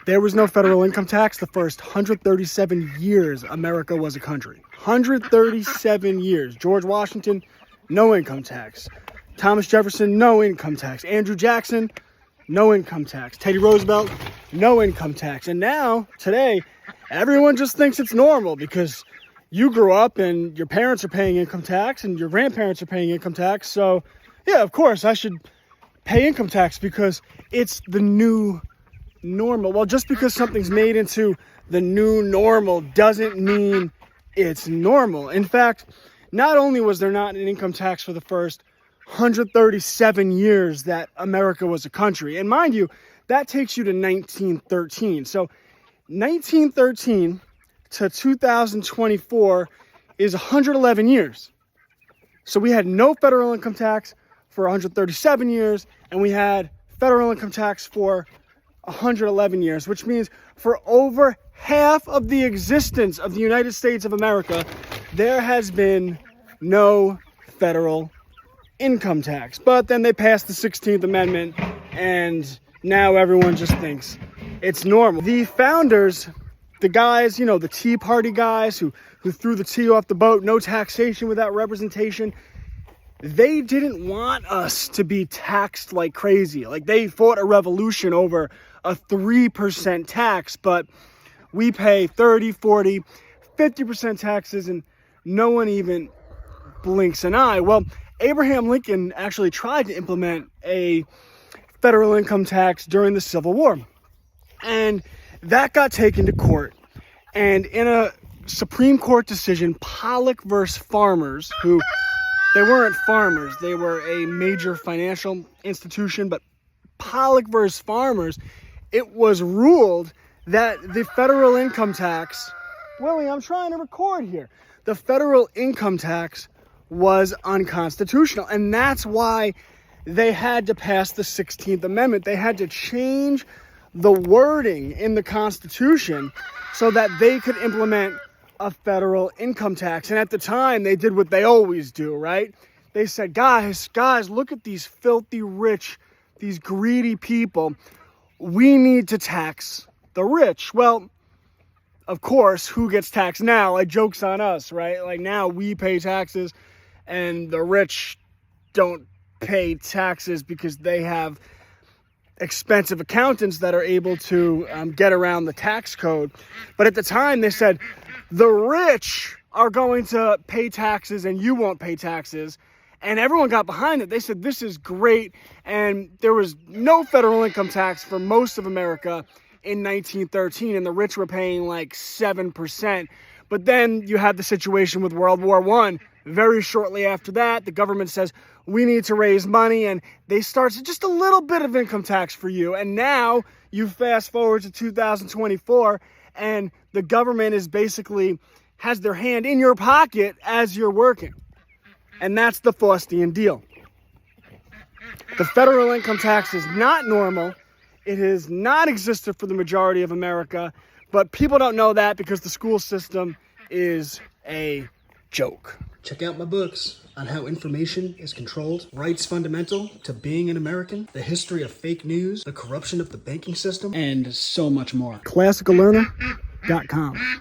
There was no federal income tax the first 137 years America was a country. 137 years. George Washington, no income tax. Thomas Jefferson, no income tax. Andrew Jackson, no income tax. Teddy Roosevelt, no income tax. And now, today, everyone just thinks it's normal because you grew up and your parents are paying income tax and your grandparents are paying income tax. So, yeah, of course, I should pay income tax because it's the new normal. Well, just because something's made into the new normal doesn't mean it's normal. In fact, not only was there not an income tax for the first 137 years that America was a country, and mind you, that takes you to 1913. So 1913 to 2024 is 111 years. So we had no federal income tax for 137 years, and we had federal income tax for 111 years, which means for over half of the existence of the United States of America, there has been no federal income tax. But then they passed the 16th Amendment, and now everyone just thinks it's normal. The founders, the guys, you know, the Tea Party guys who threw the tea off the boat, no taxation without representation, they didn't want us to be taxed like crazy. Like, they fought a revolution over a 3% tax, but we pay 30, 40, 50% taxes, and no one even blinks an eye. Well, Abraham Lincoln actually tried to implement a federal income tax during the Civil War, and that got taken to court. And in a Supreme Court decision, Pollock versus Farmers, who they weren't farmers, they were a major financial institution, but Pollock versus Farmers, it was ruled that the federal income tax, Willie, I'm trying to record here. The federal income tax was unconstitutional. And that's why they had to pass the 16th Amendment. They had to change the wording in the Constitution so that they could implement a federal income tax. And at the time, they did what they always do, right? They said, guys, look at these filthy rich, these greedy people. We need to tax the rich. Well, of course, who gets taxed now? Like, joke's on us, right? Like, now we pay taxes and the rich don't pay taxes because they have expensive accountants that are able to get around the tax code. But at the time, they said, the rich are going to pay taxes and you won't pay taxes. And everyone got behind it. They said, this is great. And there was no federal income tax for most of America in 1913. And the rich were paying like 7%. But then you had the situation with World War I. Very shortly after that, the government says, we need to raise money. And they start just a little bit of income tax for you. And now you fast forward to 2024, and the government is basically has their hand in your pocket as you're working. And that's the Faustian deal. The federal income tax is not normal. It has not existed for the majority of America, but people don't know that because the school system is a joke. Check out my books on how information is controlled, rights fundamental to being an American, the history of fake news, the corruption of the banking system, and so much more. ClassicalLearner.com.